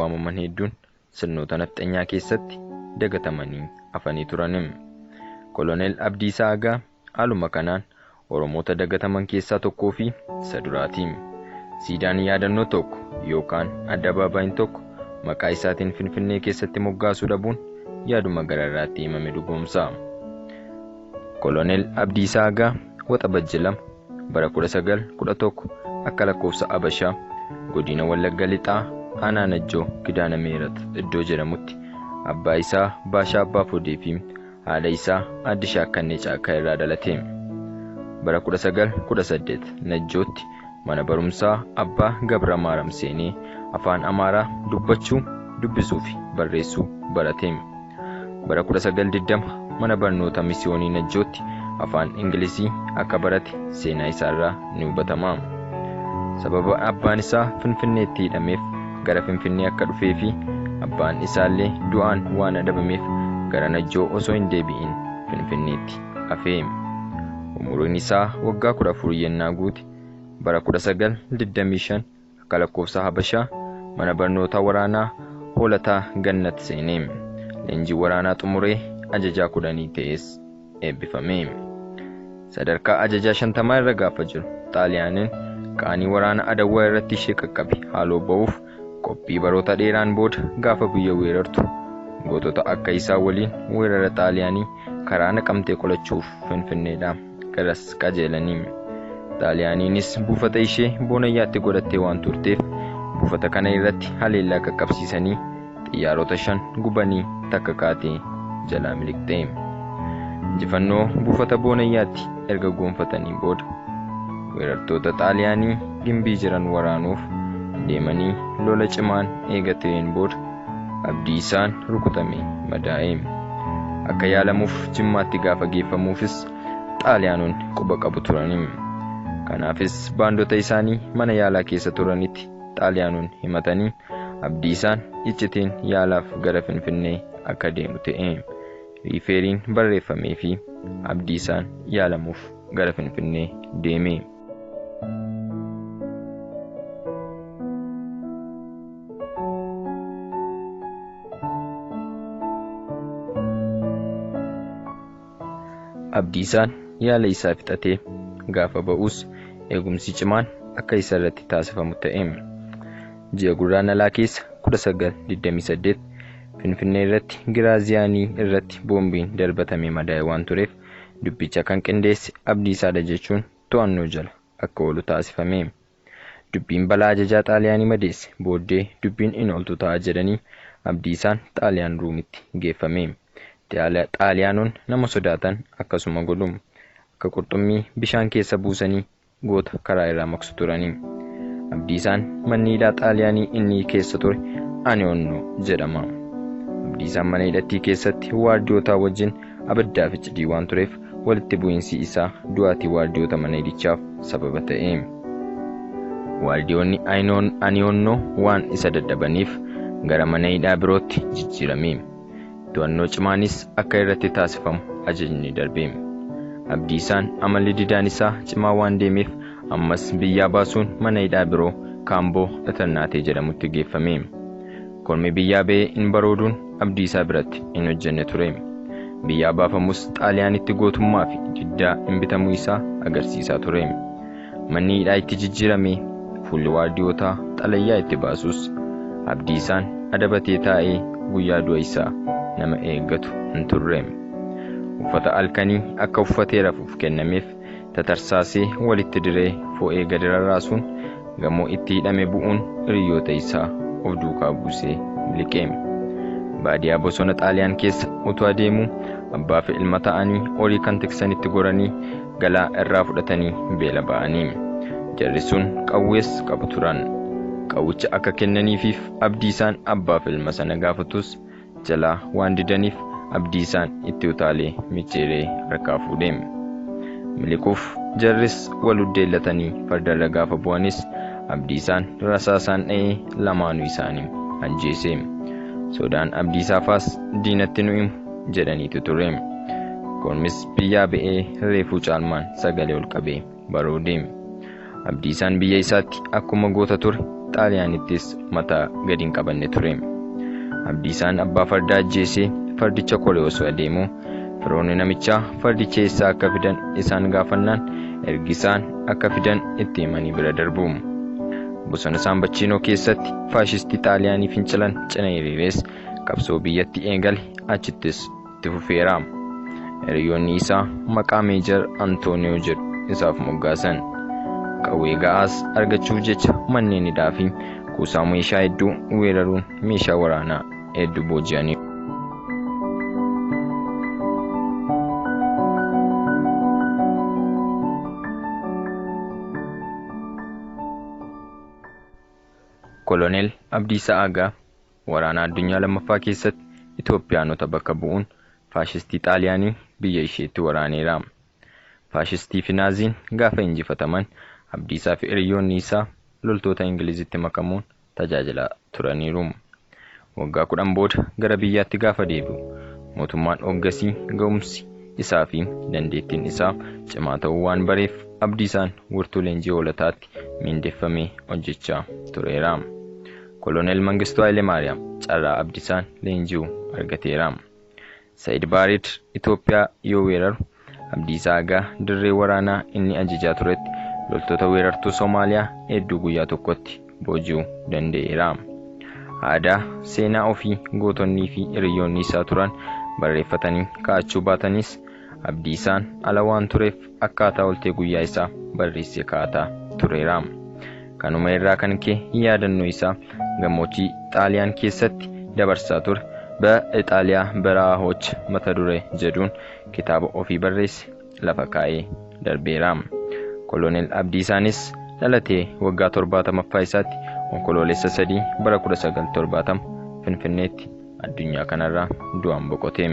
waamaman hedduun sirnoota nafxanyaa keessatti dagatamanii hafanii turanim. Koloneel Abdiisaa Agaa haaluma kanaan Oromoota dagataman keessaa tokkoo fi isa duraati. Siidaan yaadannoo tokko yookaan addabaabaayii tokko maqaa isaatiin Finfinnee keessatti moggaasuu dhabuun yaaduma gararraatti himame dhugoomsa. Koloneel Abdiisaa Agaa waxabajjii 2 bara 1911 akka lakkoofsa Abashaa godina Wallagga Lixaa aanaa Najjoo Kidaana Meerat iddoo jedhamutti abbaa isaa Baashaa Abbaa Fodee fi haadha isaa Aadde Shaakkannee Caakkaa irraa dhalate. Bara 1918 Najjootti mana barumsaa Abbaa Gabra Maaram seenee afaan Amaaraa dubbachuu, dubbisuu fi barreessuu barate. Bara 1920 mana barnoota misiyoonii Najjootti afaan Ingilizii akka barate seenaa isaarraa ni hubatama. Sababa abbaan isaa Finfinneetti hidhameef gara Finfinnee akka dhufee fi abbaan isaallee du'aan waan adabameef gara Najjoo osoo hin deebi'in Finfinneetti hafe. Umuriin isaa waggaa 14 yennaa guute bara 1925 akka lakkoofsa Habashaa mana barnoota waraanaa Hoolataa Gannat seenee leenjii waraanaa xumuree ajajaa 10 ta'es eebbifame. Sadarkaa ajajaa 50 irra gaafa jiru Xaaliyaaniin qaanii waraana Adawaa irratti ishee qaqqabe haaloo ba'uuf qophii baroota dheeraan booda gaafa biyya weerartu gootota akka isaa waliin weerara Xaaliyaanii karaa Naqamtee qolachuuf Finfinneedhaa garas qajeelanii. Xaaliyaaniinis buufata ishee Boonayyaatti godhattee waan turteef buufata kana irratti haleellaa qaqqabsiisanii xiyyaarota 5 gubanii takka kaatee jalaa miliqxe. Injifannoo buufata Boonayyaatti erga goonfatanii booda weerartoota Xaaliyaanii gimbii jiran waraanuuf deemanii lola cimaan eegateen booda Abdiisaan rukutame madaa'e. Akka yaalamuuf Jimmaatti gaafa geeffamuufis Xaaliyaanonni quba qabu turanii. Kanaafis baandota isaanii mana yaalaa keessa turanitti Xaaliyaanonni himatanii Abdiisaan iccitiin yaalaaf gara Finfinnee akka deemu ta'e. Riifeeriin barreeffamee fi Abdiisaan yaalamuuf gara Finfinnee deeme. Abdiisaan yaala isaa fixatee gaafa ba'us eegumsi cimaan akka isa irratti taasifamu ta'e. Ji'a Guraandhalaa keessa 1928 Finfinnee irratti Giraaziyaanii irratti boombiin darbatame madaa'e waan tureef dubbicha kan qindeesse Abdiisaadha jechuun to'annoo jala akka oolu taasifame. Dubbiin balaa ajajaa Xaaliyaanii madeesse booddee dubbiin hin ooltu ta'a jedhanii Abdiisaan Xaaliyaan Ruumitti geeffame. Xaaliyaanonni nama sodaatan akkasuma godhum akka qurxummii bishaan keessa buusanii goota karaa irraa maksu turanii. Abdiisaan manni hidhaa Xaaliyaanii inni keessa ture Aniyoonnoo jedhama. Abdiisaan mana hidhattii keessatti waardiyootaa wajjin abiddaa fi cidii waan tureef walitti bu'iinsi isaa du'aatii waardiyoota mana hidhichaaf sababa ta'e. Waardiyoonni Aniyoonnoo waan isa dadhabaniif gara mana hidhaa birootti jijjiirame. To'annoo cimaanis akka irratti taasifamu ajajni darbe. Abdiisaan amalli didaan isaa cimaa waan deemeef ammas biyyaa baasuun mana hidhaa biroo Kaamboo Dhatannaatee jedhamutti geeffame. Kormi biyyaa ba'ee in barooduun Abdiisaa biratti in hojjenne ture. Biyyaa baafamus Xaaliyaanitti gootummaa fi diddaa in bitamuu isaa agarsiisaa ture. Manni hidhaa itti jijjiirame fuulli waardiyootaa xalayyaa itti baasus Abdiisaan adabatee taa'ee guyyaa du'a isaa nama eeggatu hin turre. Uffata alkanii akka uffatee rafuuf kennameef tatarsaasee walitti diree fo'ee gadi rarraasuun gamoo itti hidhame bu'uun hiriyoota isaa of duukaa buusee miliqe. Baadiyaa bosona Xaaliyaan keessa utuu adeemuu abbaa fi ilma ta'anii horii kan tiksanitti goranii galaa irraa fudhatanii beela ba'anii. Jarri sun qawwees qabu turan. Qawwicha akka kennaniifiif Abdiisaan abbaa fi ilma sana gaafatus jalaa waan didaniif Abdiisaan itti utaalee micciiree harkaa fuudhe. Miliquuf jarris wal uddeellatanii fardarra gaafa bu'anis Abdiisaan rasaasaan dha'ee lamaanuu isaanii ajjeese. Sodaan Abdiisaafaas diinatti nu himu jedhaniitu ture. Kormis biyyaa ba'ee reefuu caalmaan sagalee ol qabee baroode. Abdiisaan biyya isaatti akkuma goota ture Xaaliyaanittis mataa gadi hin qabanne ture. Abdiisaan abbaa fardaa ajjeesee fardicha koree osoo adeemuu firoonni namichaa fardicha eessaa akka fidan isaan gaafannaan ergisaan akka fidan itti himanii bira darbu. Bosona San Bacino keessatti faashistii Xaaliyaanii fincilan cina hiriirees qabsoo biyyatti eegale achittis itti fufeera. Hiriyoonni isaa maqaa Meejar Antooniyoo jedhu isaaf moggaasan. Qawwee ga'aas argachuuf jecha manneen hidhaa fi kuusaa meeshaa hedduu weeraruun meeshaa waraanaa hedduu booji'anii. Koloneel Abdiisaa Agaa waraana addunyaa lammaffaa keessatti Itoophiyaanota bakka bu'uun faashistii Xaaliyaanii biyya isheetti waraaneera. Faashistii fi Naaziin gaafa injifataman Abdiisaa fi hiriyoonni isaa loltoota Ingilizitti makamuun tajaajilaa turaniiru. Waggaa 10 booda gara biyyaatti gaafa deebi'u mootummaan hoggasii ga'umsi isaa fi dandeettiin isaa cimaa ta'uu waan bareef Abdiisaan wirtuu leenjii hoolataatti miindeffamee hojjechaa tureera. Koloneel Mangistuu Hayilemaariyaam carraa Abdiisaan leenji'uu argateera. Saayid Baarid Itoophiyaa yoo weeraru Abdiisaa Agaa dirree waraanaa inni ajajaa turetti loltoota weerartuu Soomaaliyaa hedduu guyyaa tokkotti booji'uu danda'eera. Aadaa seenaa ofii gootonnii fi hiriyoonni isaa turan barreeffatanii kaa'achuu baatanis Abdiisaan ala waan tureef akkaataa oltee guyyaa isaa barreessee kaa'ataa tureera. Kanuma irraa kan ka'e yaadannoo isaa gammoojjii Xaaliyaan keessatti dabarsaa ture በኢጣሊያ በረሃዎች mata duree jedhuun kitaaba ofii barreesse lafa kaa'ee darbeera. Koloneel Abdiisaanis dhalatee waggaa 70ffaa isaatti onkoloolessa 3 bara 1970 Finfinneetti addunyaa kanarraa du'aan boqote.